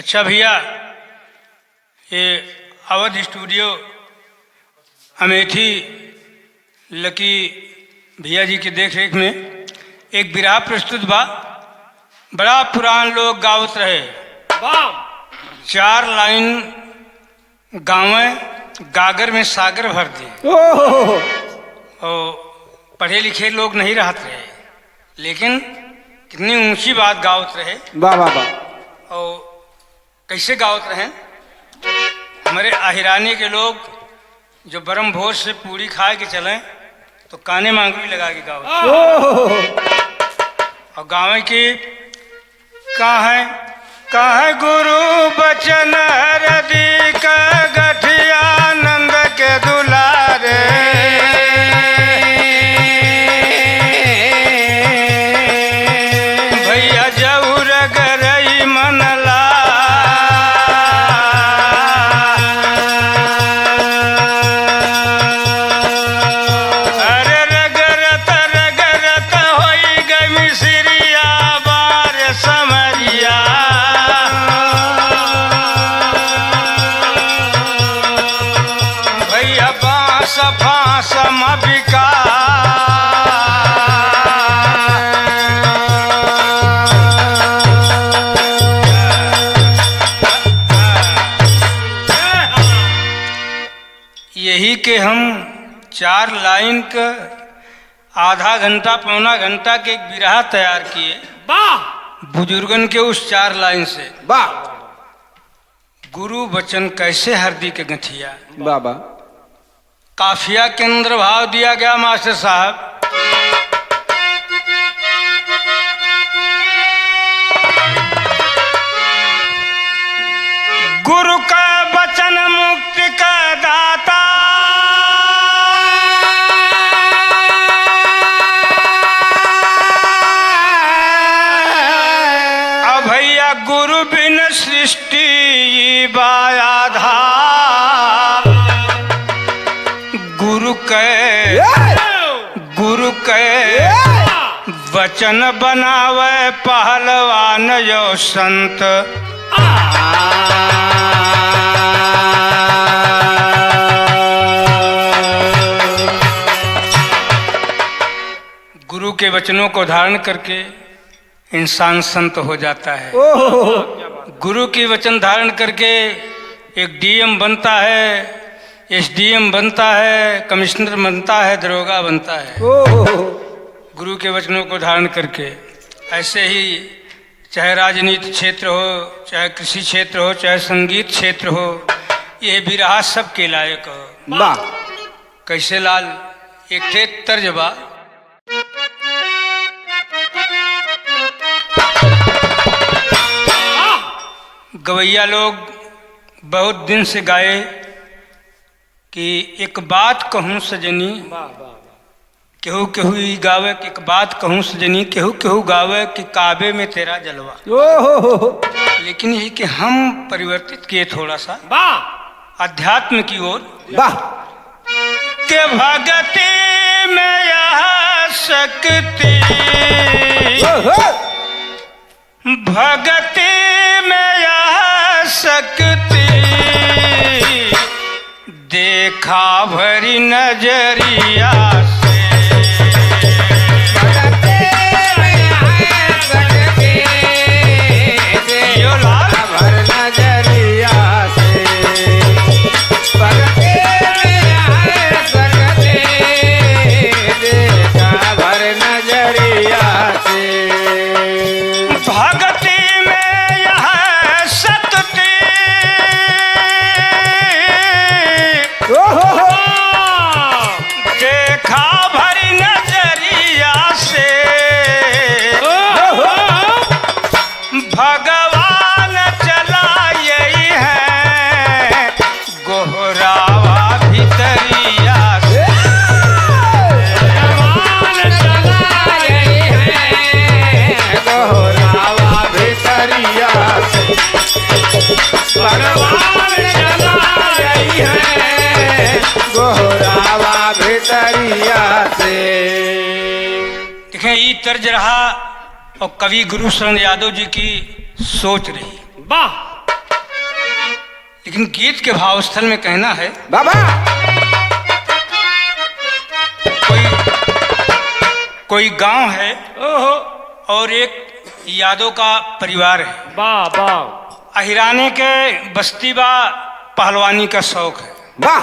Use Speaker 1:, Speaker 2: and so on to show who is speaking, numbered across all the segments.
Speaker 1: अच्छा भैया, ये अवध स्टूडियो अमेठी लकी भैया जी के देख रेख में एक बिरहा प्रस्तुत बा। बड़ा पुरान लोग गावत रहे, 4 लाइन गावे गागर में सागर भर दिए। और पढ़े लिखे लोग नहीं रहते रहे, लेकिन कितनी ऊंची बात गावत रहे।
Speaker 2: वाह वाह वाह।
Speaker 1: और कैसे गावत रहे, हमारे आहिरानी के लोग जो बरम भोज से पूरी खा के चले तो काने मांगवी लगा के गावत। और गाँव की कहाँ गुरु बचन हरदी का गठिया नंद के दुलारे, भैया जऊर गरई मनला, अरे रगरत रगरत होई गई मिसरिया बार समरिया, भैया बांस फांस मबिका, यही के हम 4 लाइन का आधा घंटा पौना घंटा के एक बिरहा तैयार किए बुजुर्गन के उस 4 लाइन से।
Speaker 2: वाह
Speaker 1: गुरु वचन कैसे हरदी के गठिया।
Speaker 2: वाह वाह।
Speaker 1: काफिया के अंदर भाव दिया गया मास्टर साहब, गुरु का वचन मुक्ति का दाता, अब भैया गुरु बिन सृष्टि बायाधार, गुरु के वचन बनावे पहलवान यो संत, गुरु के वचनों को धारण करके इंसान संत हो जाता है। गुरु की वचन धारण करके एक डीएम बनता है, एसडीएम बनता है, कमिश्नर बनता है, दरोगा बनता है, गुरु के वचनों को धारण करके। ऐसे ही चाहे राजनीति क्षेत्र हो, चाहे कृषि क्षेत्र हो, चाहे संगीत क्षेत्र हो, ये बिरहा सब के लायक हो।
Speaker 2: वाह।
Speaker 1: कैसे लाल एक ठे तर्ज बा, गवैया लोग बहुत दिन से गाए कि एक बात कहूँ सजनी, केहू केहू ई गावे कि एक बात कहूँ सजनी, केहू केहू गावे कि काबे में तेरा जलवा। लेकिन यही कि हम परिवर्तित किए थोड़ा सा अध्यात्म की ओर।
Speaker 2: वाह।
Speaker 1: के भगति में यह शक्ति, भगति में यह शक्ति, देखा भरी नजरिया से, यो लाल
Speaker 2: भर नजरिया से, देखा भर नजरिया से,
Speaker 1: भगति में यह शक्ति, देखा भरी नजरिया से, भगवान चला यही है गोहरावा भितरिया से,
Speaker 2: भगवान चला यही है गोहरावा भितरिया से, भगवान चला यही है गोहरावा भितरिया से।
Speaker 1: देखें ये तर्ज रहा और कवि गुरु शरण यादव जी की सोच रही।
Speaker 3: वाह।
Speaker 1: लेकिन गीत के भाव स्थल में कहना है
Speaker 2: बाबा
Speaker 1: कोई गांव है
Speaker 3: ओहो
Speaker 1: और एक यादव का परिवार है।
Speaker 3: वाह वाह
Speaker 1: अहिराने के बस्ती बा पहलवानी का शौक है।
Speaker 2: वाह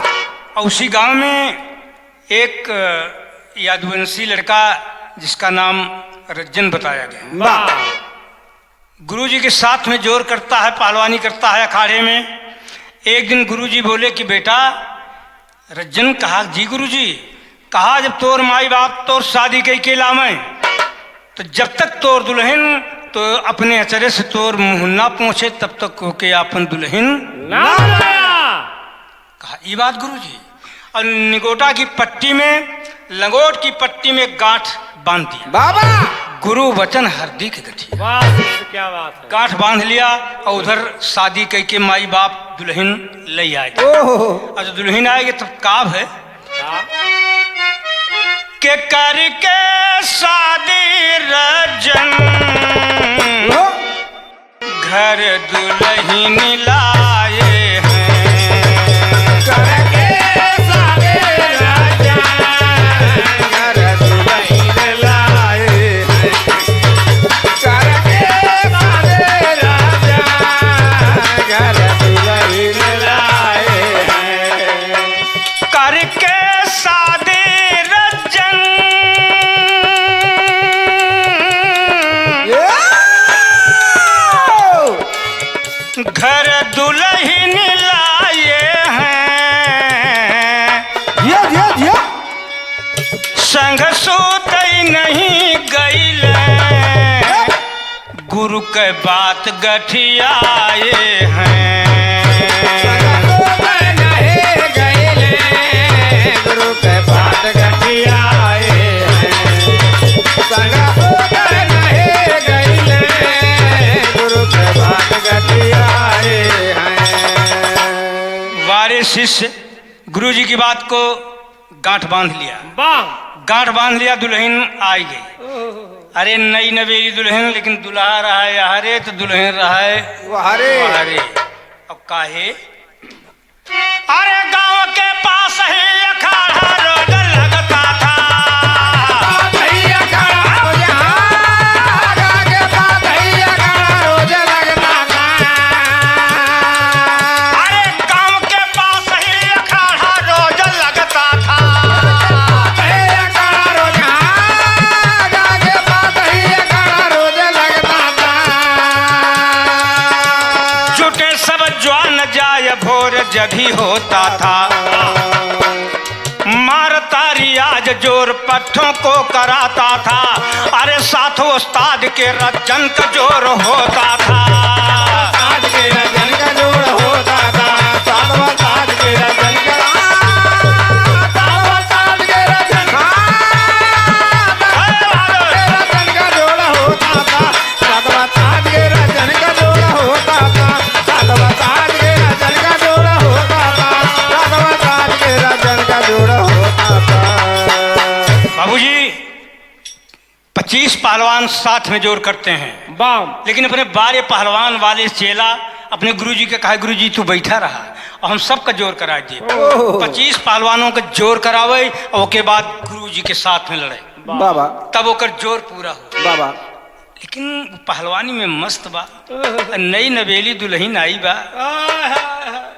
Speaker 1: और उसी गांव में एक यादवंशी लड़का जिसका नाम रज्जन बताया गया,
Speaker 3: वाह
Speaker 1: गुरुजी के साथ में जोर करता है, पहलवानी करता है अखाड़े में। एक दिन गुरुजी बोले कि बेटा रज्जन, कहा जी गुरुजी, कहा जब तोर माई बाप तोर शादी कई के लामे तो जब तक तोर दुल्हन तो अपने अचरे से तोर मुँह ना पहुँचे तब तक होके अपन दुल्हन
Speaker 3: ना
Speaker 1: कहा ये बात गुरुजी। और निगोटा की पट्टी में, लंगोट की पट्टी में गांठ बांध दिया।
Speaker 2: बाबा
Speaker 1: गुरु वचन हरदी के गठी,
Speaker 3: वाह शिष्य, क्या बात है।
Speaker 1: गांठ बांध लिया और उधर शादी कई के माई बाप दुल्हन ले आए।
Speaker 2: ओहो
Speaker 1: और जब दुल्हन आएगी तब काब है
Speaker 3: हाँ।
Speaker 1: के करके शादी रजन
Speaker 2: ओहो,
Speaker 1: घर दुल्हन लाए हैं।
Speaker 2: करके सादे राजा घर दुल्हन लाए हैं। करके सादे राजा घर दुल्हन लाए हैं।
Speaker 1: करके शादी रजन
Speaker 2: ये!
Speaker 1: घर दुल्हन लाए हैं।
Speaker 2: जिया जिया जिया
Speaker 1: संग सूत नहीं गईल, गुरु के बात गठियाए हैं।
Speaker 2: गुरु के बात गठियाए हैं। संगा होकर नहीं गईले, गुरु के बात गठियाए हैं।
Speaker 1: वारे शिष्य गुरु जी की बात को गांठ बांध लिया।
Speaker 3: वाह
Speaker 1: गांठ बांध लिया, दुल्हन आई गई। अरे नई नवेली दुल्हन, लेकिन दुल्हा रहा है हरे तो दुल्हन रहा है
Speaker 2: वाहरे
Speaker 1: हरे। अब काहे? अरे गांव के पास ही अखाड़ा रोज लगता था।
Speaker 2: भैया खड़ा हो यहाँ, आगे बात भैया खड़ा रोज लगता था।
Speaker 1: अरे गांव के पास ही अखाड़ा रोज लगता था।
Speaker 2: भैया खड़ा रोज यहाँ, आगे बात भैया खड़ा रोज लगता था।
Speaker 1: जुटे सब ज्वान जाय भोर जब भी होता था। मारता रियाज जोर पट्ठों को कराता था। अरे साथों उस्ताद के रजन का जोर होता था।
Speaker 2: आज के रजन का जोड़ होता था। सातवां साज के रजन का, सातवां साज के रजन, रजन का जोड़ होता था। सातवां साज के रजन का जोड़ होता था। सातवां साज के रजन का जोड़ होता था। सातवां साज के रजन का जोड़ होता था।
Speaker 1: बाबूजी 25 पहलवान साथ में जोर करते हैं,
Speaker 3: वाह
Speaker 1: लेकिन अपने बारे पहलवान वाले चेला अपने गुरुजी के कहा गुरुजी तू बैठा रहा और हम सबका जोर करा दिए। 25 पहलवानों का जोर करावे और उसके बाद गुरुजी के साथ में लड़े,
Speaker 2: बाबा
Speaker 1: तब होकर जोर पूरा हो।
Speaker 2: बाबा
Speaker 1: लेकिन पहलवानी में मस्त बा, नई नवेली दुल्हन आई बा।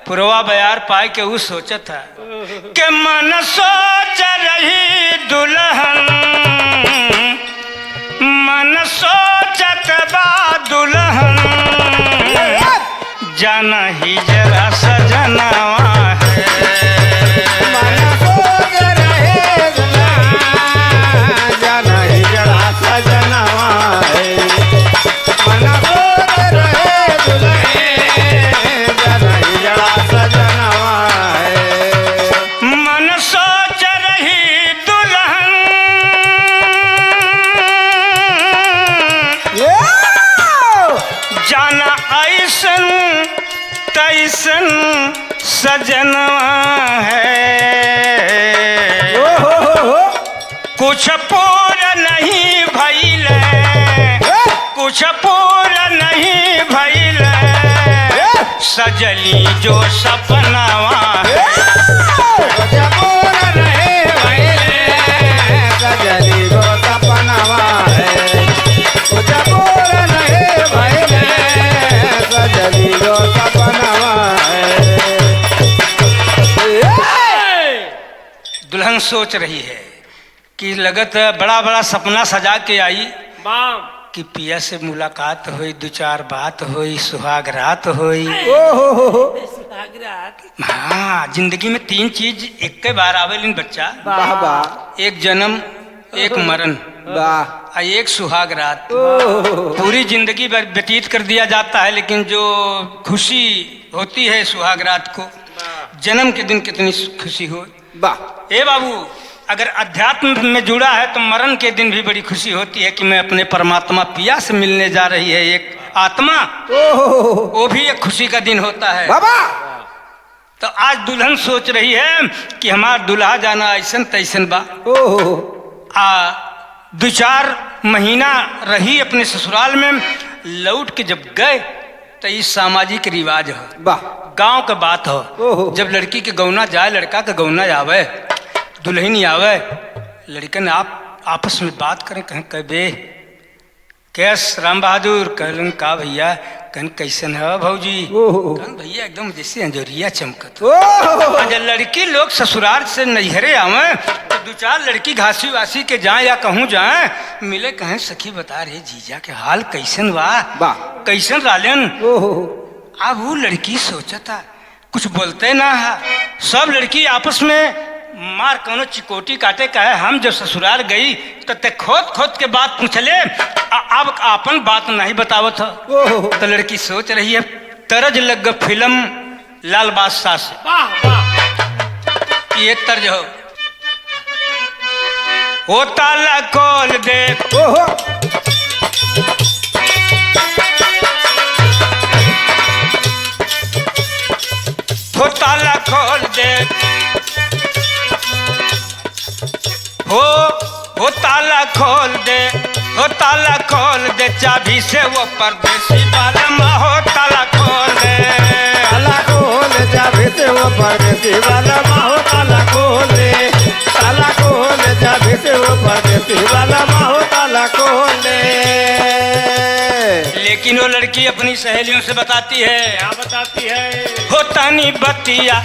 Speaker 1: पुरवा बयार पाए के ऊ सोचत था के मन सोच रही दुल्हन, मन सोचत बा दुल्हन, जाना ही जरा सजनवा है।
Speaker 2: मन सोच रहे दुल्हन, जाना ही जरा सजनवा है। मन सोच रहे दुल्हन, जाना ही जरा सजनवा है।
Speaker 1: मन सोच रही दुल्हन, जाना ऐसन तैसन सजनवा है। कुछ पूरा नहीं भइल, कुछ पूरा नहीं भइल, सजली जो सपनावा
Speaker 2: जब रहे भैले सजली जो सपनावा है जब रहे भैले सजली जो सपनावा है।
Speaker 1: दुल्हन सोच रही है कि लगत बड़ा बड़ा सपना सजा के आई
Speaker 3: वाह
Speaker 1: कि पिया से मुलाकात हुई, दो चार बात हुई, सुहाग रात हुई। हाँ, जिंदगी में तीन चीज एक के बार आवेलिन बच्चा,
Speaker 2: वाह वाह
Speaker 1: एक जन्म, एक मरण
Speaker 2: वाह
Speaker 1: और एक सुहाग रात। पूरी जिंदगी व्यतीत कर दिया जाता है, लेकिन जो खुशी होती है सुहाग रात को, जन्म के दिन कितनी खुशी हो।
Speaker 2: वाह
Speaker 1: ए बाबू, अगर अध्यात्म में जुड़ा है तो मरण के दिन भी बड़ी खुशी होती है कि मैं अपने परमात्मा पिया से मिलने जा रही है एक आत्मा, वो भी एक खुशी का दिन होता है।
Speaker 2: बाबा
Speaker 1: तो आज दुल्हन सोच रही है कि हमार दुल्हा जाना ऐसन तैसन बा। दो चार महीना रही अपने ससुराल में, लौट के जब गए तो इस सामाजिक रिवाज हो,
Speaker 2: वाह
Speaker 1: गांव का बात हो, जब लड़की के गौना जाए, लड़का के गौना आवे, दुल्हन आवे, लड़कन आप आपस में बात करें, कहें कबे कैस राम बहादुर, कहलन का भैया, कहन कैसन है भौजी, कहन भैया एकदम जैसे अंजोरिया चमकत। जब लड़की लोग ससुराल से नैहरे आवे तो दो चार लड़की घासी वासी के जाए या कहूँ जाए मिले, कहें सखी बता रहे जीजा के हाल कैसन वाह कैसन रालन। अब वो लड़की सोचता कुछ बोलते ना है, सब लड़की आपस में मार कौनो चिकोटी काटे का है। हम जब ससुराल गई तो ते खोद खोद के बात पूछले, अब आपन बात नहीं बतावत हो। तो लड़की सोच रही है, तरज लग फिल्म लाल बादशाह से, ये तर्ज हो ताला खोल दे, हो ताला खोल दे, हो ताला खोल दे, हो ताला खोल दे, चाबी से वो परदेसी वाला माँ, हो ताला खोल दे,
Speaker 2: ताला खोल चाबी से वो परदेसी वाला माँ, हो ताला खोल दे, ताला खोल चाबी से वो परदेसी वाला माँ, हो ताला खोल दे।
Speaker 1: लेकिन वो लड़की अपनी सहेलियों से बताती है,
Speaker 3: क्या बताती है?
Speaker 1: हो तानी बतिया,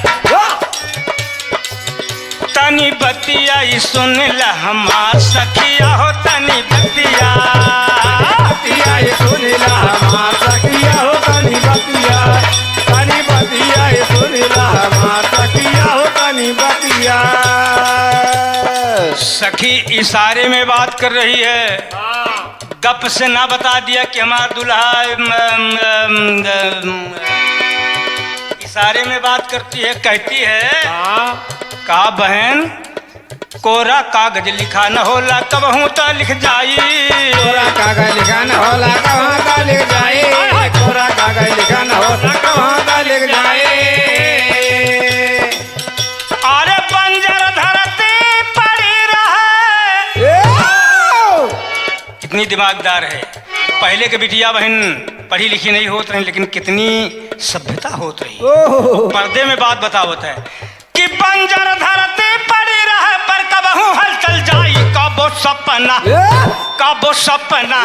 Speaker 1: तानी बतिया सुन ला हमार सखिया, हो तानी बतिया,
Speaker 2: बतिया ये सुन ला हमार सखिया, हो तानी बतिया, तानी बतिया ये सुन ला हमार सखिया, हो तानी बतिया।
Speaker 1: सखी इशारे में बात कर रही है, गप से ना बता दिया कि हमार दुल्हा, इशारे में बात करती है, कहती है का बहन कोरा कागज लिखा न होला कबहू तो लिख जाई,
Speaker 2: कोरा कागज लिखा न होला कहाँ का लिख जाए, कोरा कागज लिखा न होला कहाँ का लिख जाए।
Speaker 1: अरे बंजर धरती पड़ी रहे, कितनी दिमागदार है। पहले के बिटिया बहन पढ़ी लिखी नहीं होत रही, लेकिन कितनी सभ्यता होत रही। पर्दे में बात बतावत है कि बंजर धरती पड़ी रहे पर कबहू हलचल जाई, कबो सपना, कबो सपना,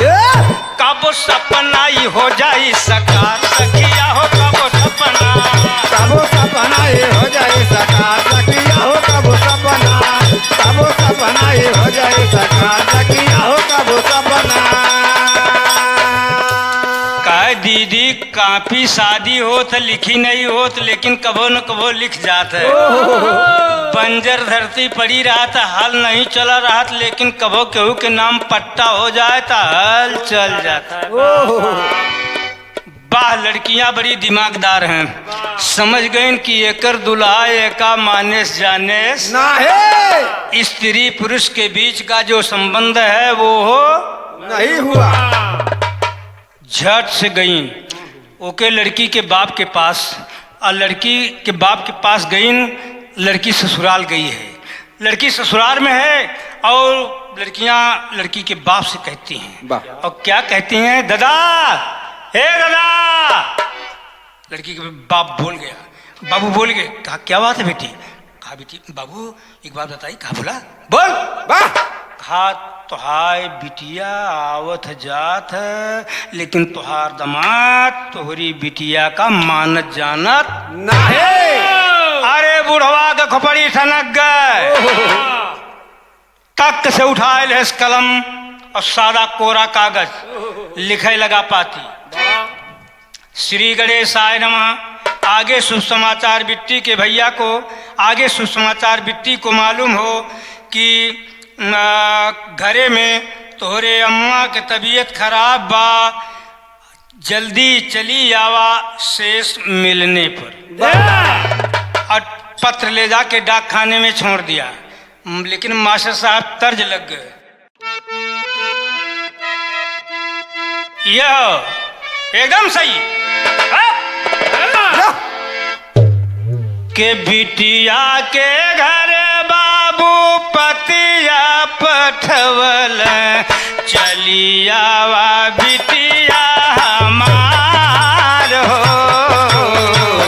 Speaker 1: कबो सपना ही हो जाई सकार सखिया, हो कबो सपना,
Speaker 2: कबो सपना ये हो जाए सकार सखिया, हो कबो सपना, कबो सपना ये हो जाए सकार सखिया, हो कबो सपना।
Speaker 1: दीदी काफी शादी होत लिखी नहीं होत, लेकिन कबो न कबो लिख जात है। बंजर धरती पड़ी रहा था, हल नहीं चला रहा था, लेकिन कबो केहू के नाम पट्टा हो जाए तो हल चल जाता है। वाह, लड़कियां बड़ी दिमागदार हैं, समझ गई कि एकर दुल्हा एका मानेस जानेस
Speaker 2: ना है,
Speaker 1: स्त्री पुरुष के बीच का जो संबंध है वो हो
Speaker 2: नहीं हुआ।
Speaker 1: झट से गई ओके लड़की के बाप के पास, और लड़की के बाप के पास गई। लड़की ससुराल गई है, लड़की ससुराल में है, और लड़कियां लड़की के बाप से कहती हैं, और क्या कहती हैं, दादा, हे दादा, लड़की के बाप बोल गया, बाबू बोल गए। कहा क्या बात है बेटी? कहा बेटी बाबू एक बात बताई। कहा बोला बोल।
Speaker 2: वाह
Speaker 1: कहा तुहार बिटिया आवत जात है, लेकिन तुहार दमाद तोहरी बिटिया का मानत जानत
Speaker 2: नहीं।
Speaker 1: अरे बुढ़वा के खोपड़ी सनक गए। तख्त से उठाए लेस कलम और सादा कोरा कागज लिखे लगा पाती। श्री गणेशाय नमः। आगे सुसमाचार बिट्टी के भैया को, आगे सुसमाचार बिट्टी को मालूम हो कि घरे में तोहरे अम्मा के तबीयत खराब बा, जल्दी चली आवा शेष मिलने पर। और पत्र ले जाके डाक खाने में छोड़ दिया, लेकिन मास्टर साहब तर्ज लग गए। यह एकदम सही के बिटिया के घर बाबू पतिया पठवल, चली आवा बिटिया हमार हो।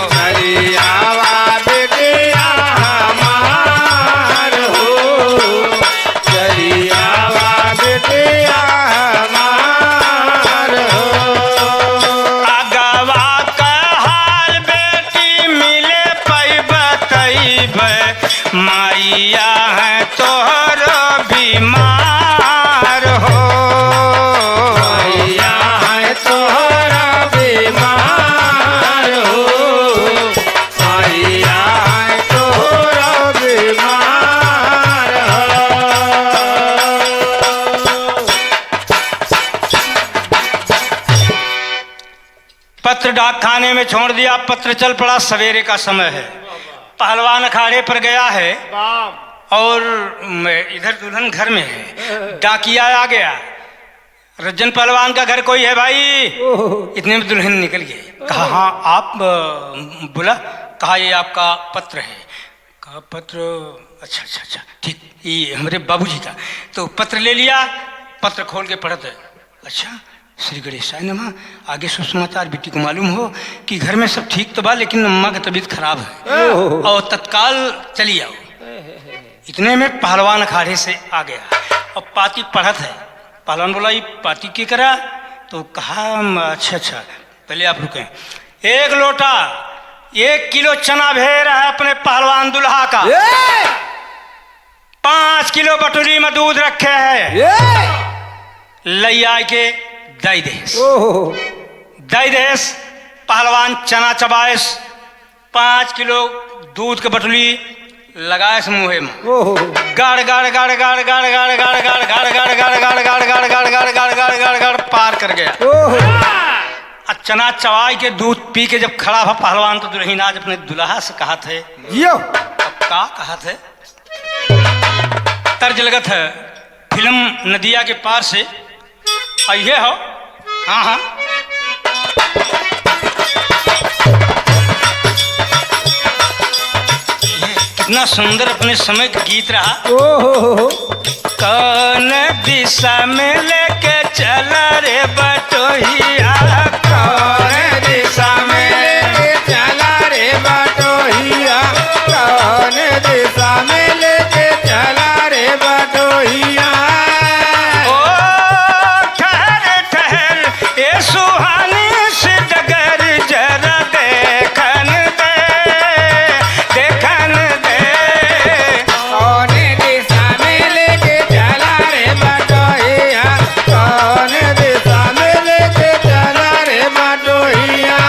Speaker 2: चली आवा बिटिया हमार हो। चली आवा बिटिया हमार हो।
Speaker 1: अगवा का हाल बेटी मिले पैब तैब, माइया है तोहर बीमार हो।
Speaker 2: माइया है तोहरा बीमार हो। माइया है तोहरा बीमार हो।
Speaker 1: पत्र डाक खाने में छोड़ दिया, पत्र चल पड़ा। सवेरे का समय है, पहलवान अखाड़े पर गया है और इधर दुल्हन घर में है। डाकिया आ गया, रज्जन पहलवान का घर कोई है भाई? इतने में दुल्हन निकल गई। कहा हाँ आप बोला? कहा ये आपका पत्र है। कहा पत्र? अच्छा अच्छा अच्छा ठीक, ये हमारे बाबूजी का। तो पत्र ले लिया, पत्र खोल के पढ़ते। अच्छा श्री गणेशाय नमः। आगे सुसमाचार बेटी को मालूम हो कि घर में सब ठीक तो बा, लेकिन अम्मा की तबीयत खराब है और तत्काल चली आओ। इतने में पहलवान अखाड़े से आ गया और पाती पढ़त है। पहलवान बोला ये पाती की करा? तो कहा अच्छा अच्छा पहले आप रुकें। 1 लोटा 1 किलो चना भेड़ है अपने पहलवान दुल्हा का। 5 किलो बटुरी में दूध रखे है, लैया के दई देस। दई देस पहलवान चना चबाएस, 5 किलो दूध के बटुली लगाए मुँहे में। गाड़ गाड़ गाड़ गाड़ गाड़ गाड़ गाड़ गाड़ गाड़ गाड़ गाड़ गाड़ गाड़ गाड़ गाड़ गाड़ गाड़ गाड़ गाड़ पार कर गया। चना चबाई के दूध पी के जब खड़ा हुआ पहलवान, तो दुल्हन आज अपने दुल्हा से कहा थे, अब का कहा थे? तर्ज लगत है फिल्म नदिया के पार से आइए हो। हाँ हाँ ये कितना सुंदर अपने समय का गीत रहा। कौन दिशा में लेके चला रे बटोहिया,
Speaker 2: कौन दिशा में लेके चला रे बटोहिया, कौन दिशा में लेके चला रे बटोहिया।
Speaker 1: ओ ठहर ठहर ये सुहानी से डगर जरा देखन दे, देखन दे।
Speaker 2: कौन दिशा में लेके चला रे बटोहिया, कौन दिशा में लेके चला रे बटोहिया।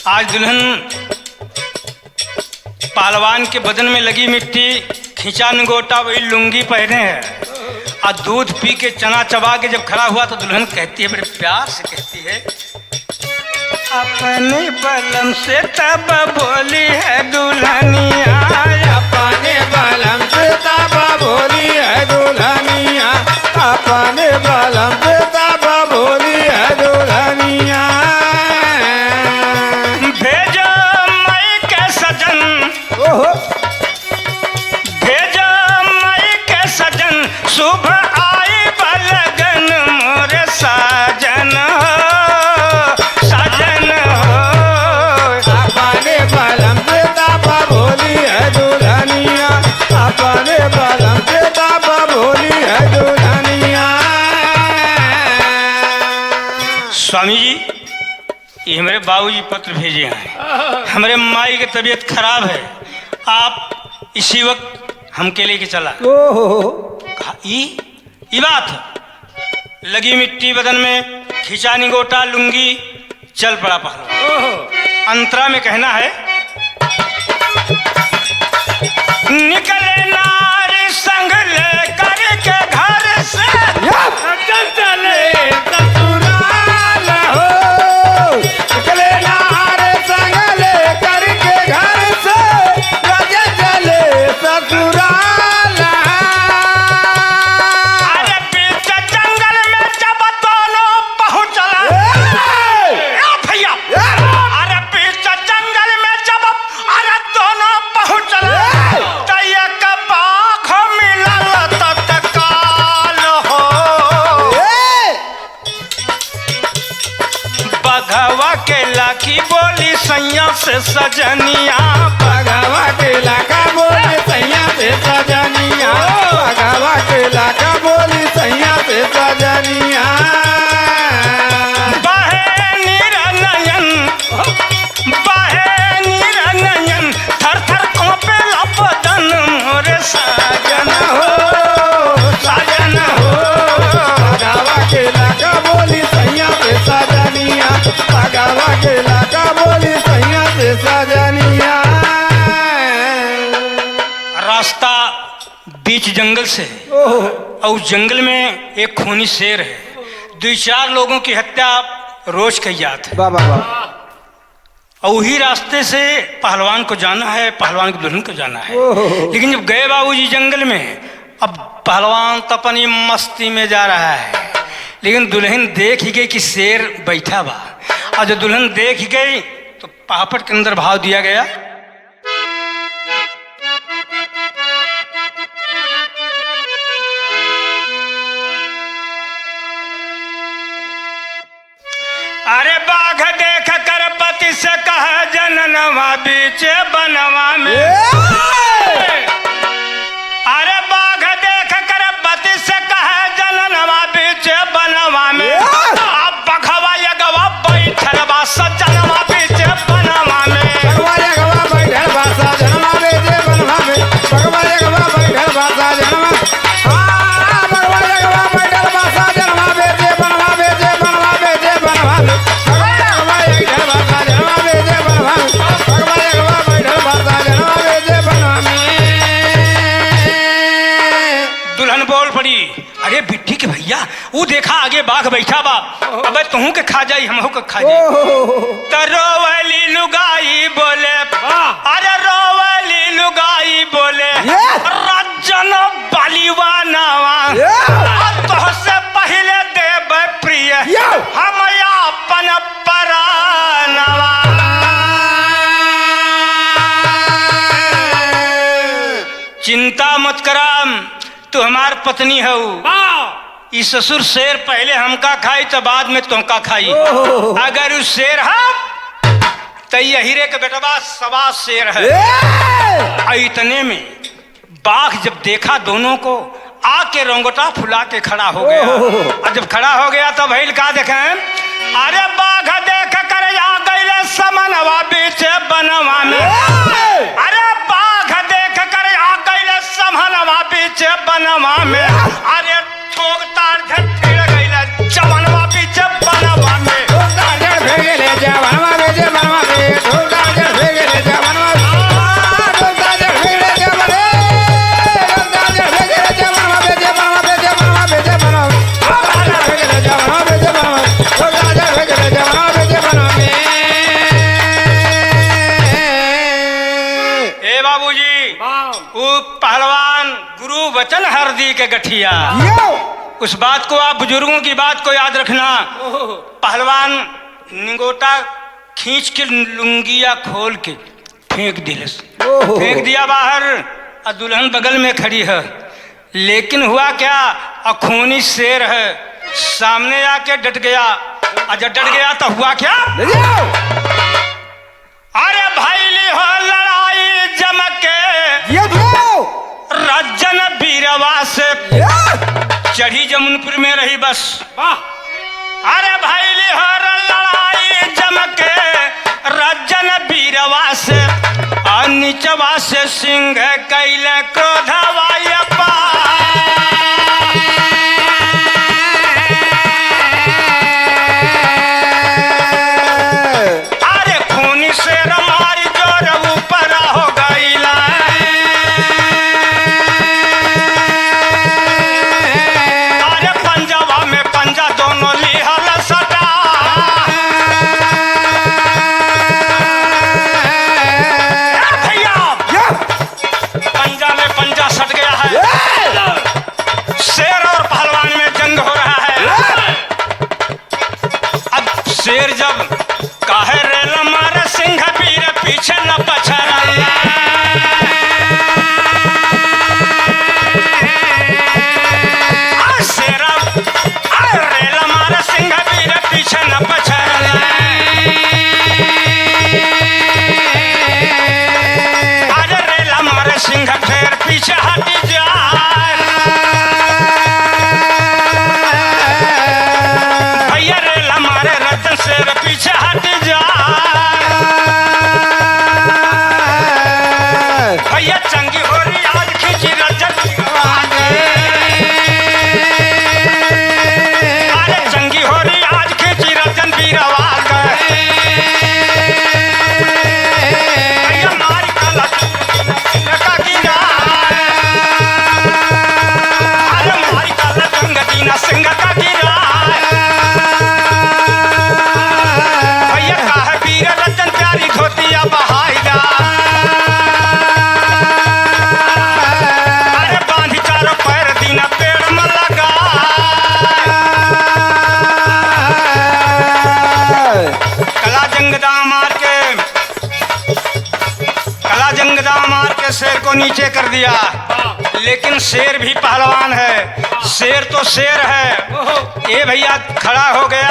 Speaker 1: आज दुल्हन पहलवान के बदन में लगी मिट्टी, खींचा नंगोटा वही लुंगी पहने है और दूध पी के चना चबा के जब खड़ा हुआ तो दुल्हन कहती है, बड़े प्यार से कहती है, अपने बलम से तब बोली है दुल्हनिया,
Speaker 2: अपने बलम से तब बोली है दुल्हनिया, अपने बलम से तब बोली है दुल्हनिया।
Speaker 1: भेजो मई के सजन, भेजो मई के सजन, सुबह आई बलगन मोरे साजन हो। स्वामी जी, ये हमारे बाबूजी पत्र भेजे हैं। हमारे माई की तबीयत खराब है, आप इसी वक्त हमके लेके चला। कहा ई बात। लगी मिट्टी बदन में, खिंचा निगोटा लुंगी, चल पड़ा पहलवान। अंतरा में कहना है, निकले नारी संग ले करके घर से
Speaker 3: चले
Speaker 2: ससुराल हो, निकले नारे संग ले करके घर से रज चले ससुराल।
Speaker 1: अरे बीच जंगल में जब दोनों पहुंचला, भैया अरे बीच जंगल में जब अरे दोनों पहुंचला, तैयक बाघ मिलल तत्काल हो। बघवा के लाकी बोली सैया से सजनिया,
Speaker 2: भगवा के लाका बोली सैया से सजनिया, भगवा के लाका बोली सैया से सजनिया।
Speaker 1: बाहे निरनयन थर थर कांपेला बदन मोरे साजन हो, साजन हो।
Speaker 2: भगवा के लाका बोली सैया से सजनिया, भगवा के लाका बोली सैया से सजनिया।
Speaker 1: रास्ता बीच जंगल से है और उस जंगल में एक खूनी शेर है। 2-4 लोगों की हत्या रोज की जात है।
Speaker 2: बाबा
Speaker 1: और वही रास्ते से पहलवान को जाना है, पहलवान की दुल्हन को जाना है। लेकिन जब गए बाबूजी जंगल में, अब पहलवान तो अपनी मस्ती में जा रहा है, लेकिन दुल्हन देख ही गई कि शेर बैठा बा। और जब दुल्हन देख ही गई तो पापड़ के अंदर भाव दिया गया, अरे बाघ देख कर पति से कहा जननवा बीच बनवा में। अरे बाघ देख कर पति से कहा जननवा बीच बनवा में। अब बघवा यगवा बैठल बा सजनवा बीच बनवा में।
Speaker 2: भगवा यगवा बैठल बा सजनवा बीच बनवा में, भगवा यगवा बैठल बा सजनवा, भगवा यगवा बैठल बा सजनवा बीच बनवा बीच बनवा बीच बनवा में। भगवा यगवा बैठल बा सजनवा बीच बनवा में, भगवा यगवा बैठल बा सजनवा बीच बनवा में।
Speaker 1: दुल्हन बोल पड़ी, अरे बिट्टी के भैया वो देखा आगे बाघ बैठा बा, अबे तुहू के खा जाई हमहू के खा जाई। तो रोवली लुगाई बोले, अरे रोवली लुगाई बोले, रजन बलिवानावा तोहसे पहले देव प्रिय हम अपन परानवा। चिंता मत कराम, तू हमार पत्नी है। ई ससुर शेर पहले हमका खाई तो बाद में तुमका खाई। अगर उस शेर है तो ये हीरे के बेटवा सवा शेर है। और इतने में बाघ जब देखा दोनों को, आके रोंगटा फुला के खड़ा हो गया। और जब खड़ा हो गया तो भैल का देखे, अरे बाघ देख कर आ गए समनवा बीच बनवा में। अरे बाघ देख कर आ गए समनवा बीच बनवा में। अरे ठोक तार फिर गई जवनवा बीच बनवा में।
Speaker 2: जवनवा बीच बनवा में, ठोक तार फिर गई जवनवा, ठोक तार फिर गई जवनवा, ठोक तार फिर गई जवनवा बीच बनवा बीच बनवा बीच बनवा, ठोक तार फिर गई जवनवा बीच बनवा, ठोक तार फिर गई जवनवा बीच बनवा में।
Speaker 1: ए बाबूजी, वो पहलवान गुरु वचन हरदी के गठिया, उस बात को आप बुजुर्गों की बात को याद रखना। पहलवान निगोटा खींच के लुंगिया खोल के फेंक फेंक दिया बाहर। और दुल्हन बगल में खड़ी है, लेकिन हुआ क्या, अखूनी शेर है, सामने आके डट गया। और जब डट गया तो हुआ क्या, अरे भाई हो लड़ाई जमके रज्जन बीरवा से चढ़ी जमुनपुर में रही बस। अरे भैली हर लड़ाई जमके रजन बीरवा से और नीचवा से सिंह कैले क्रोधवा अरे खूनी से रमारी जोर ऊपर हो गईला अरे पंजावा में पंजा दोनों लिहल सटा भैया पंजा में पंजा सट गया है शेर और पहलवान में जंग हो रहा है अब शेर जब काहे रेल मारे सिंह वीर पीछे न पछड़ा शेरा रेल मारे सिंह वीर पीछे न पछड़ा आज रेल मारे सिंह फिर पीछे हट जाए भैया रेल मारे रतन शेर पीछे हट भैया चंगी हो रही आज खींची रजत अरे चंगी हो रही आज खींची रजन बीरवा भैया मारी काला का गिरा अरे मारी काला गंगदीना सिंह का गिरा भैया काहे वीर रजन प्यारी धोतिया बहाईगा मार के शेर को नीचे कर दिया लेकिन शेर भी पहलवान है शेर तो शेर है ये भैया खड़ा हो गया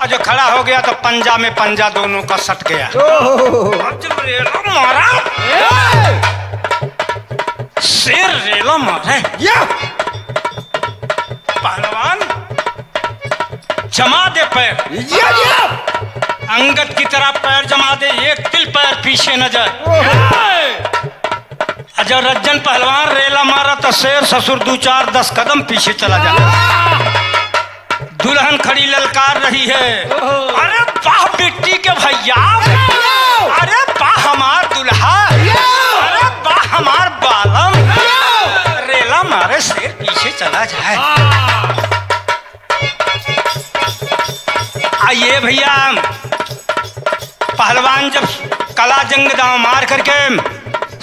Speaker 1: और जो खड़ा हो गया तो पंजा में पंजा दोनों का सट गया अब जब रेला मारा शेर रेला मारे पहलवान जमा दे पैर अंगद की तरह पैर जमा दे एक तिल पैर पीछे न जाए जब रज्जन पहलवान रेला मारा तो शेर ससुर 2-4-10 कदम पीछे चला जाए दुल्हन खड़ी ललकार रही है अरे वाह बेटी के भैया अरे वाह हमार दुल्हा अरे वाह हमार बालम रेला मारे शेर पीछे चला जाए आइए भैया पहलवान जब कला जंग दांव मार करके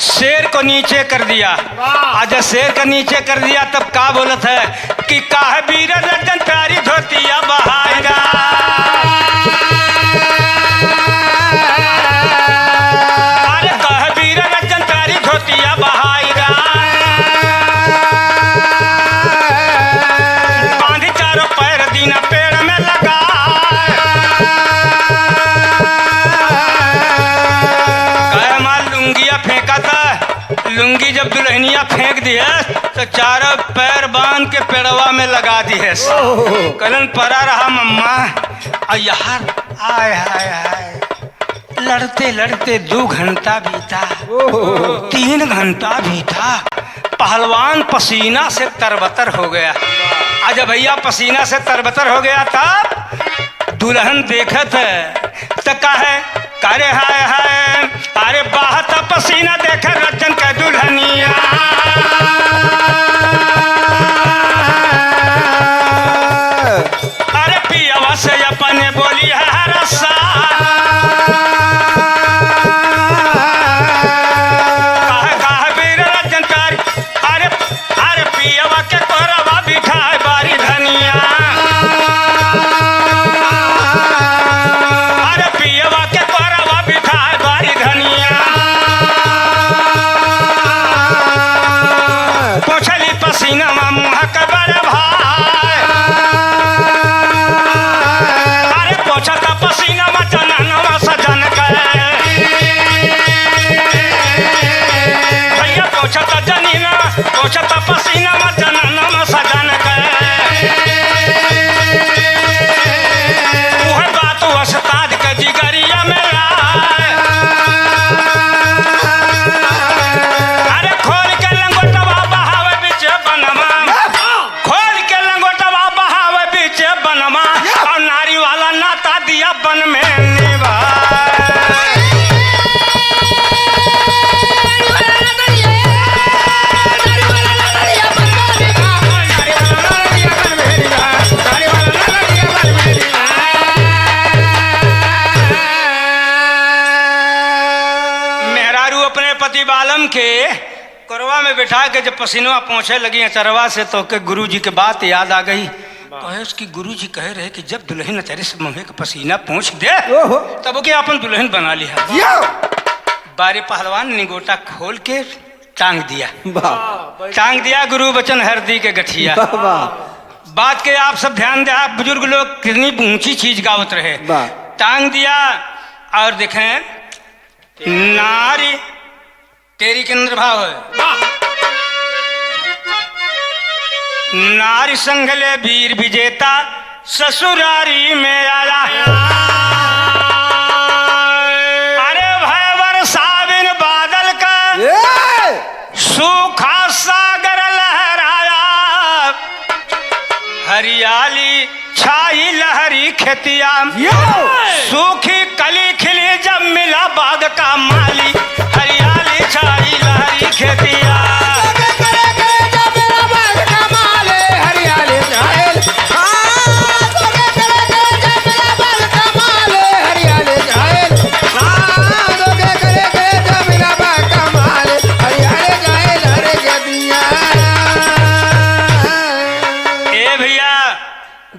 Speaker 1: शेर को नीचे कर दिया आज शेर का नीचे कर दिया तब का बोलत है कि काहे वीर रजन प्यारी धोतिया बहाएगा अरे काहे वीर रजन प्यारी धोतिया बहाएगा बांधी चारों पैर दीना पेड़ में लगा फेंका था लुंगी जब दुल्हनिया फेंक दी है तो चारों पैर बांध के पेड़वा में लगा दी है कलन पड़ा रहा मम्मा और यार आय हाय हाय लड़ते लड़ते 2 घंटा बीता 3 घंटा बीता पहलवान पसीना से तरबतर हो गया आज भैया पसीना से तरबतर हो गया था दुल्हन देखत है तो कहे करे हाय हाय अरे बाहत पसीना देख रजन का दुल्हनिया अरे पियावा से अपने बोली है रसा कहा वीर रजन कारी अरे अरे पियावा के कोरवा बिठाए बारी धनिया दिबालम के कोरवा में बैठा के जब पसीनवा पहुंचे लगी अचरवा से तो के गुरु जी के बात याद आ गई। कहे उसकी गुरु जी कहे रहे कि जब दुल्हन तेरे से मुँह का पसीना पहुंच दे तब वो क्या अपन दुल्हन बना लिया। बारे पहलवान निगोटा खोल के टांग दिया, टांग दिया गुरु बचन हरदी के गठिया। बात के आप सब ध्यान दे, आप बुजुर्ग लोग कितनी ऊंची चीज गावत रहे। टांग दिया और देखें नारी तेरी के अंदर भाव है, नारी संघले वीर विजेता ससुरारी में आया। अरे भय बरसाविन बादल का सूखा सागर लहराया, हरियाली छाई लहरी खेतिया, सूखी कली खिली जब मिला बाग का माली, हरियाली छाई लहरी खेतिया।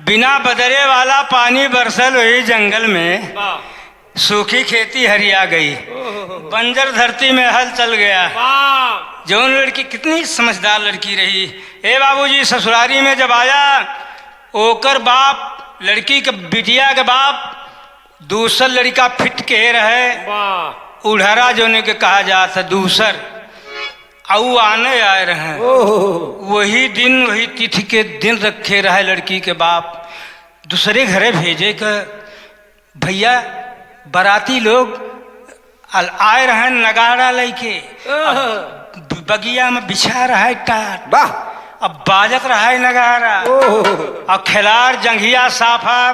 Speaker 1: बिना बदरे वाला पानी बरसल हुई जंगल में, सूखी खेती हरिया गई, बंजर धरती में हल चल गया। जौन लड़की कितनी समझदार लड़की रही। ए बाबूजी ससुरारी में जब आया, ओकर बाप लड़की के बिटिया के बाप दूसर लड़का फिट के रहे, उड़हरा जोने के कहा जाता दूसर आऊ आने आए रहे। वही दिन वही तिथि के दिन रखे रहे लड़की के बाप, दूसरे घरे भेजे के भैया बाराती लोग आए रहे नगाड़ा लेके, बगिया में बिछा रहा है टाट, अब बाजत रहा है नगाड़ा, और खिलाड़ जंघिया साफा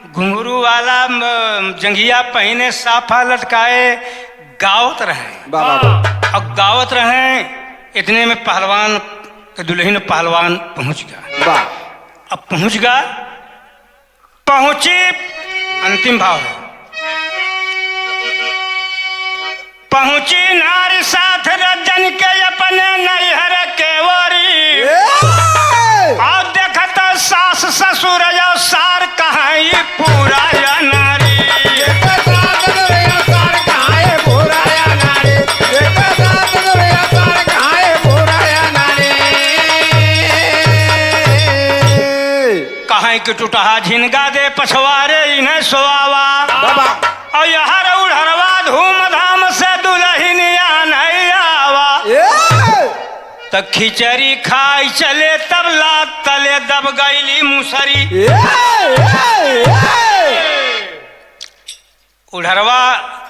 Speaker 1: घुंघरू वाला जंघिया पहने साफा लटकाए गावत रहे। अब गावत रहे, इतने में पहलवान के दुल्हन पहलवान पहुंच गया। अब पहुंच गया, पहुंची अंतिम भाव है, पहुंची नारी साथ रजन के अपने नैहर के वरी, और देखत सास ससुर सार कहाई पूरा या नारी। के टूटा झिनगा दे पछवारे इन्हें सोआवा, और यहर उड़हरवा धूमधाम से दुल्हनिया नहीं आवा। तब खिचड़ी खाई चले तब लात तले दब गईली मुसरी। उड़हरवा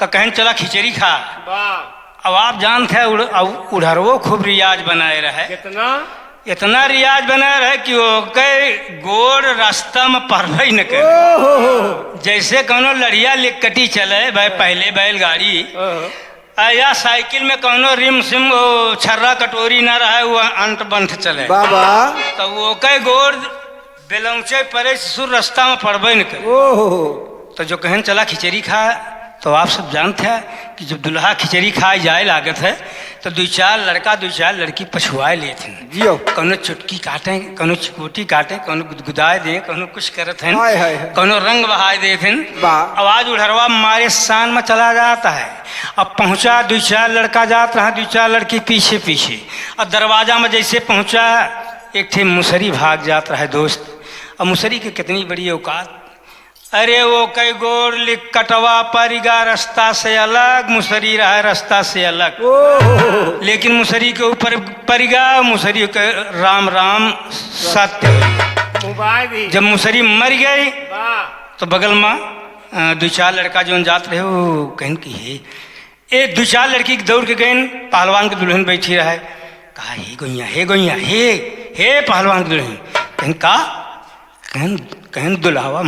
Speaker 1: का कहन चला खिचड़ी खा। अब आप जानते हैं उड़हरवो खूब रियाज बनाए रहे, इतना रियाज बना रहे कि वो कई गोड़ रास्ता में परभई न करे। जैसे कोनो लड़िया लिकटी चले भाई, पहले बैलगाड़ी या साइकिल में कोनो रिम सिम छर्रा कटोरी ना रहे, वो अंट बंठ चले बाबा, तो वो कई गोड़ बेलौचे परे सुर रास्ता में परभई न करे। तो जो कहन चला खिचड़ी खा, तो आप सब जानते हैं कि जब दुल्हा खिचड़ी खाए जाए लागत है तो दो चार लड़का दो चार लड़की पछुआए लेते हैं, कोनो चुटकी काटे, कोनो चिकोटी काटे, कोनो गुदगुदाए दे, कोनो कुछ करत हैं, कोनो रंग बहाए देते हैं। आवाज उड़हरवा मारे शान में चला जाता है। अब पहुंचा दो चार लड़का जात रहा, दो चार लड़की पीछे पीछे, और दरवाजा में जैसे पहुंचा एक थे मुसरी भाग जाता है दोस्त। अब मुसरी की कितनी बड़ी औकात, अरे वो कई गोर लिख कटवा परिगा रास्ता से अलग, मुसरी रहा रास्ता से अलग, लेकिन मुसरी के ऊपर परिगा, मुसरी के राम राम सत्य। जब मुसरी मर गई तो बगल में दो चार लड़का जो जात रहे वो कहन की है, ये दो चार लड़की दौड़ के गए, पहलवान के दुल्हन बैठी रहे, कहा हे गोइया हे गोइया हे पहलवान के दुल्हन, कहन का कहन दुल्हावा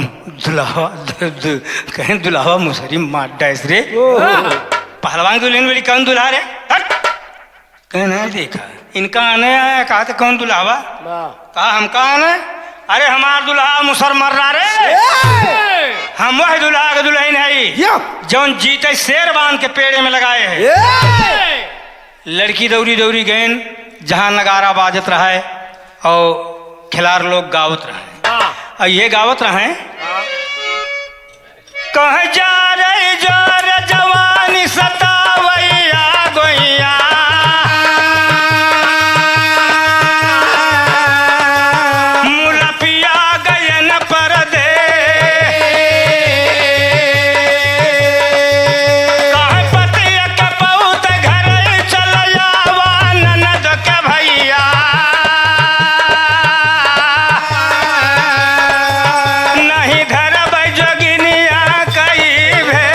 Speaker 1: कहन दुल्हावा मुसरी मार डाइस रे। पहलवान दुल्हन बोली कौन दुल्हा रे, कहना देखा इनका आने आया, कहा तो कौन दुल्हावा, कहा हम कहा आने, अरे हमार दुल्हा मुसर मर रहा रे, हम वह दुल्हा के दुल्हन है जौन जीते शेर बांध के पेड़े में लगाए है। लड़की दौरी दौरी गैन जहाँ नगारा बाजत रहा है और खिलाड़ लोग गावत रहे और ये गावत रहे कह जा रे जोर जवानी सतावैया गोइया मुलपिया गयन परदे कह पतिया के बहुत घर चल जावा ननद के भैया नहीं घर जोगिनिया कई भे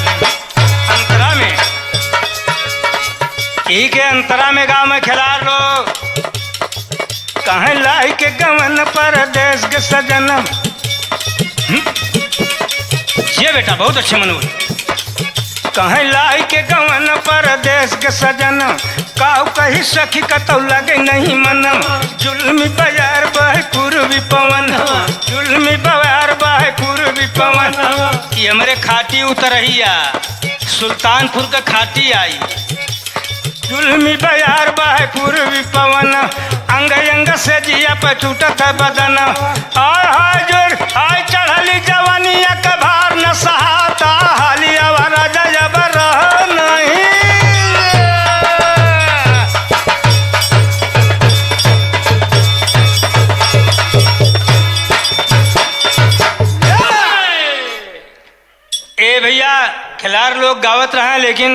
Speaker 1: अंतरा में ठीक है अंतरा में गाँव में खिलाड़ लोग कहे लाई के गवन परदेश के सजन ये बेटा बहुत अच्छे मनोज कहे लाई के गवन परदेश के सजन काहू कही सखी कतौ लगे नहीं मनम जुल्मी बजार बह पूर्वी पवन जुल्मी बजार बह पूर्वी पवन ये हमरे खाटी उतरहिया सुल्तानपुर का खाटी आई जुल्मी बजार बह पूर्वी पवन अंग अंग से जिया पे टूटत है बदन आय हाय जोर आय चढ़ली जवानिया का भार न सहाता हालिया राजा जब रह नहीं ए भैया खिलाड़ लोग गावत रहे लेकिन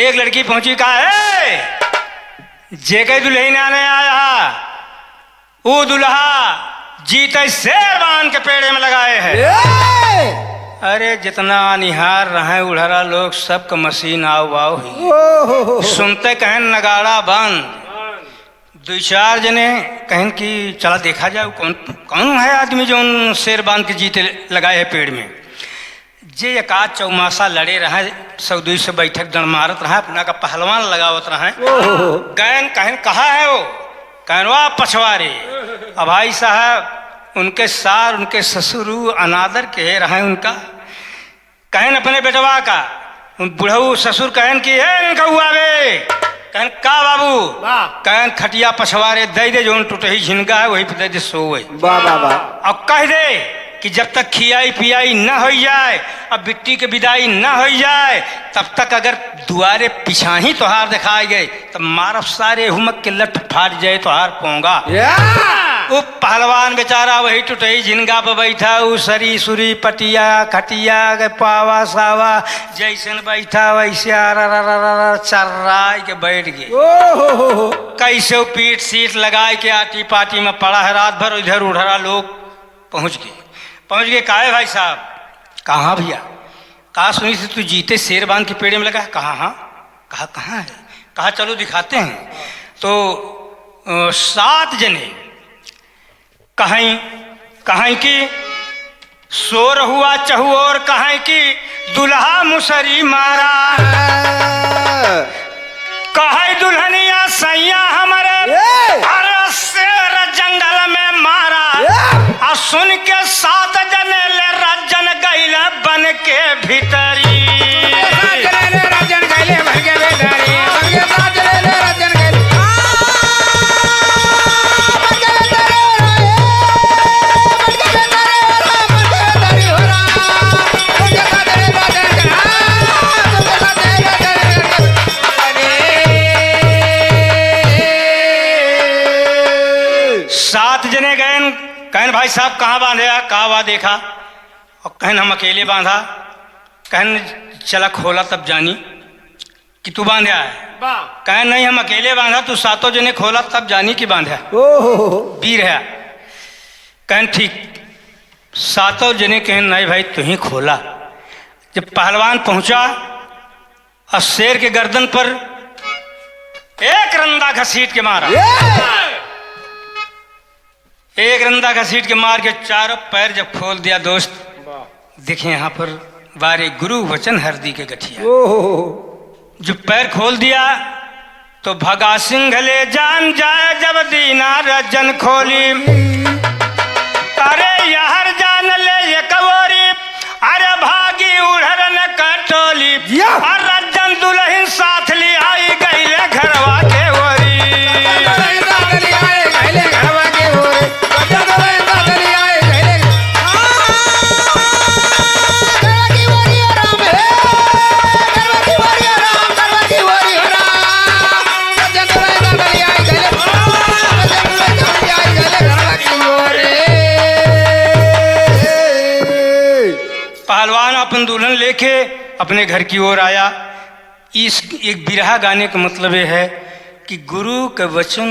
Speaker 1: एक लड़की पहुंची कहा है जेके दुल्हन आने आया वो दुल्हा जीते शेरवान के पेड़े में लगाए हैं अरे जितना निहार रहे उड़हरा लोग सबका मशीन आओ आओ ही सुनते कहें नगाड़ा बंद दो चार जने कहें कि चला देखा जाए कौन कौन है आदमी जो उन शेर बांध के जीते लगाए है पेड़ में जे एकाध चौमासा लड़े रहे सऊदी से बैठक दण मारत रहा अपना का पहलवान लगावत रहे गैन कहन कहा है वो कहनवा पछवारे अब भाई साहब उनके सार उनके ससुरु अनादर के रहे उनका कहन अपने बेटवा का बुढ़ऊ ससुर कहन की है इनका हुआ वे कहन का बाबू कहन खटिया पछवारे दे दे जो टूटही झिनका है वही पे दे दे सोए अब कह दे कि जब तक खियाई पियाई न हो जाए अब बिट्टी के विदाई न हो जाए तब तक अगर दुआरे पिछाही तोहार दिखाए गए तब मारफ सारे हुमक के लट फाट जाए तोहार पोंगा वो पहलवान बेचारा वही टूटही झिनगा पर बैठा उ सरी सुरी पटिया खटिया के पावा सावा जैसन बैठा वैसे चर्राई के बैठ गए कैसे पीठ सीट लगाए के आटी पाटी में पड़ा है रात भर इधर उधरा लोग पहुंच गए काहे भाई साहब कहाँ भैया कहा सुनी से तू जीते शेर बांध के पेड़े में लगा कहा हाँ कहा कहाँ है कहा चलो दिखाते हैं तो 7 जने कहीं की शोर हुआ चहु और कहीं की दुल्हा मुसरी मारा कहे दुल्हनिया सैया हमारे शेर जंगल में मारा आ सुन के 7 जने ले रजन गैले बन के भीतरी कहन भाई साहब कहाँ बांधे कहा हुआ देखा और कहन हम अकेले बांधा कहन चला खोला तब जानी कि तू बांधा है कहन नहीं हम अकेले बांधा तू 7 जने खोला तब जानी कि बांधा वीर है कहन ठीक 7 जने कहन नहीं भाई तू ही खोला जब पहलवान पहुंचा और शेर के गर्दन पर एक रंदा घसीट के मारा एक रंदा घसीट के मार के चारों पैर जब खोल दिया दोस्त देखे यहाँ पर बारे गुरु वचन हरदी के गठिया जो पैर खोल दिया तो भगा सिंघले जान जाए जब दीना रजन खोली। अरे यहर जान ले ये कवोरी, अरे भागी उड़र न कटोली।
Speaker 2: या।
Speaker 1: और रजन दुल्हन साथ ली आई गईले घरवा के ओरी। पहलवान अपन दुल्हन लेके अपने घर की ओर आया। इस एक बिरहा गाने का मतलब ये है कि गुरु के वचन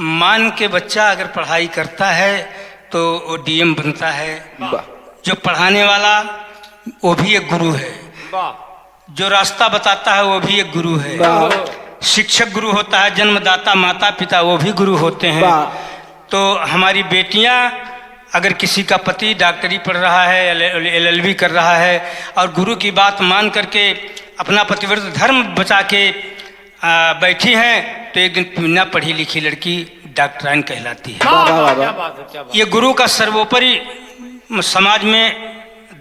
Speaker 1: मान के बच्चा अगर पढ़ाई करता है तो वो डीएम बनता है। जो पढ़ाने वाला वो भी एक गुरु है, जो रास्ता बताता है वो भी एक गुरु है। शिक्षक गुरु होता है, जन्मदाता माता पिता वो भी गुरु होते हैं। तो हमारी बेटियां अगर किसी का पति डॉक्टरी पढ़ रहा है, एलएलबी कर रहा है और गुरु की बात मान करके अपना पतिव्रत धर्म बचा के बैठी हैं तो एक दिन बिना पढ़ी लिखी लड़की डॉक्टराइन कहलाती है। ये गुरु का सर्वोपरि समाज में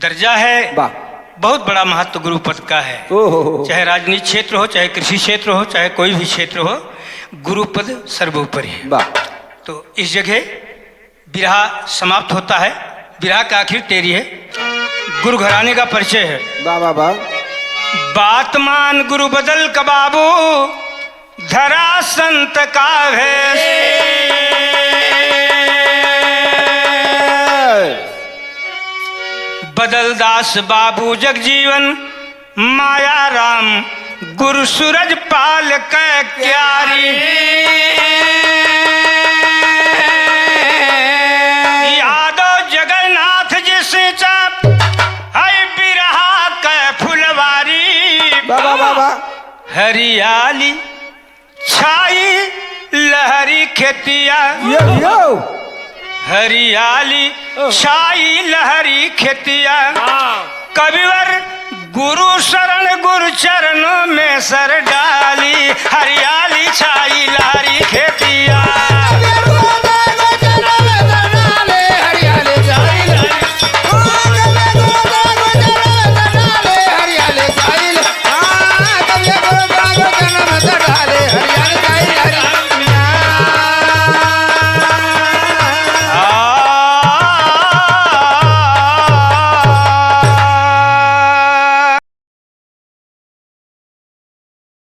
Speaker 1: दर्जा है। बहुत बड़ा महत्व गुरु पद का है। चाहे राजनीतिक क्षेत्र हो, चाहे कृषि क्षेत्र हो, चाहे कोई भी क्षेत्र हो, गुरु पद सर्वोपरि है। तो इस जगह बिरहा समाप्त होता है। बिरहा का आखिर टेरी है, गुरु घराने का परिचय है। बात मान गुरु बदल का बाबू, धरा संत का भेष। बदल दास बाबू जगजीवन, माया राम गुरु सूरज पाल कै क्यारी। यादव जगन्नाथ जिस चाप है बिरहा कै फुलवारी। हरियाली छाई लहरी खेतिया, हरियाली छाई लहरी खेतिया। कविवर गुरु शरण गुरु चरणों में सर डाली, हरियाली छाई लहरी खेतिया।